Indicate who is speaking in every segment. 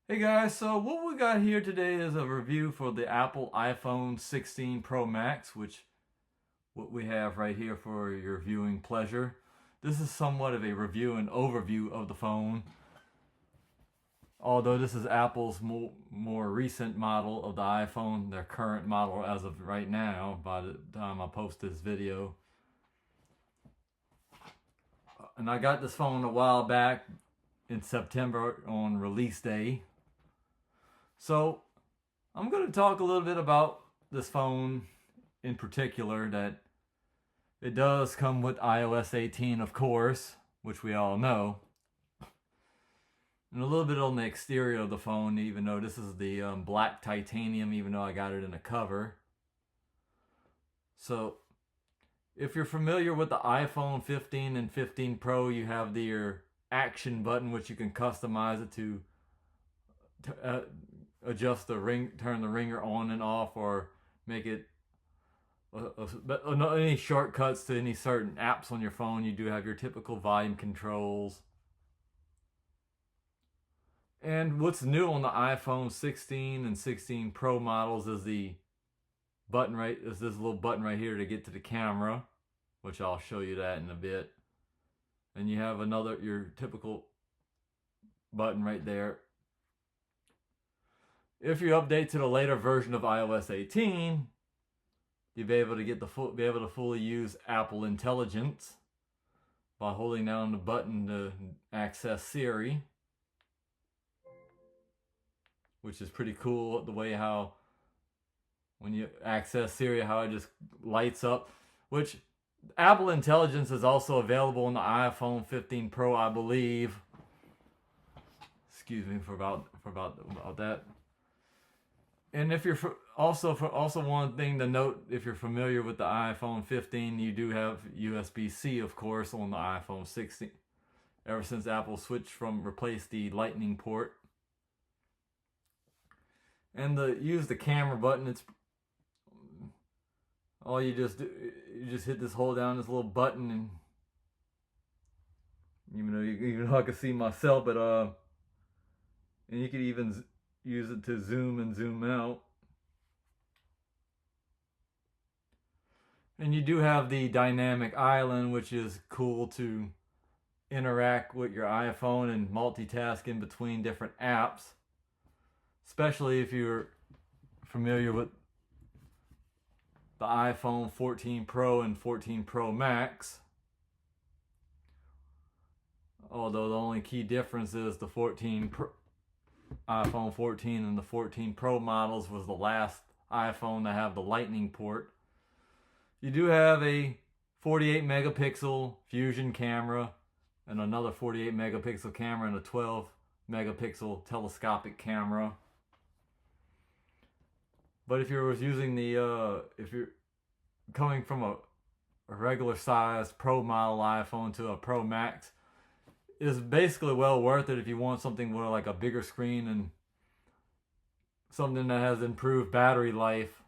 Speaker 1: Hey guys, so what we got here today is a review for the Apple iPhone 16 Pro Max, which what we have right here for your viewing pleasure. This is somewhat of a review and overview of the phone, although this is Apple's more recent model of the iPhone, their current model as of right now by the time I post this video. And I got this phone a while back in September on release day. So I'm going to talk a little bit about this phone in particular, that it does come with iOS 18, of course, which we all know. And a little bit on the exterior of the phone, even though this is the black titanium, even though I got it in a cover. So if you're familiar with the iPhone 15 and 15 Pro, you have your action button, which you can customize it to adjust the ring, turn the ringer on and off, or make it any shortcuts to any certain apps on your phone. You do have your typical volume controls. And what's new on the iPhone 16 and 16 Pro models is this little button right here to get to the camera, which I'll show you that in a bit. And you have your typical button right there. If you update to the later version of iOS 18, you'll be able to fully use Apple Intelligence by holding down the button to access Siri, which is pretty cool. The way how when you access Siri, how it just lights up. Which Apple Intelligence is also available on the iPhone 15 Pro, I believe. Excuse me for about that. And if you're also one thing to note, if you're familiar with the iPhone 15, you do have USB-C, of course, on the iPhone 16. Ever since Apple replaced the Lightning port. And use the camera button, it's all you just do. You just hold down this little button, and even though I can see myself, but and you could even use it to zoom and zoom out. And you do have the dynamic island, which is cool to interact with your iPhone and multitask in between different apps, especially if you're familiar with the iPhone 14 Pro and 14 Pro Max. Although the only key difference is the iPhone 14 and the 14 Pro models was the last iPhone to have the Lightning port. You do have a 48 megapixel fusion camera and another 48 megapixel camera and a 12 megapixel telescopic camera. But if you're coming from a regular sized Pro model iPhone to a Pro Max, is basically well worth it if you want something with like a bigger screen and something that has improved battery life.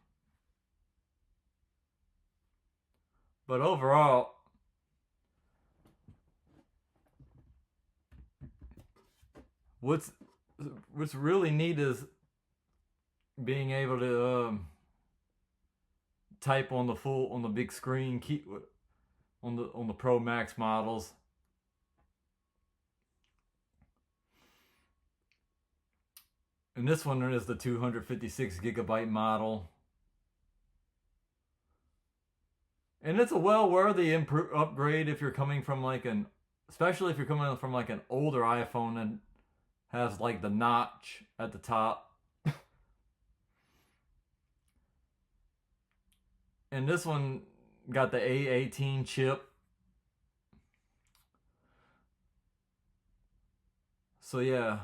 Speaker 1: But overall, what's really neat is being able to type on the big screen on the Pro Max models. And this one is the 256 gigabyte model. And it's a well-worthy upgrade if you're coming from especially if you're coming from an older iPhone that has like the notch at the top. And this one got the A18 chip. So yeah,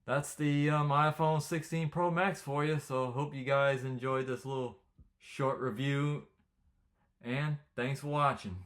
Speaker 1: that's the iPhone 16 Pro Max for you. So hope you guys enjoyed this little short review. And thanks for watching.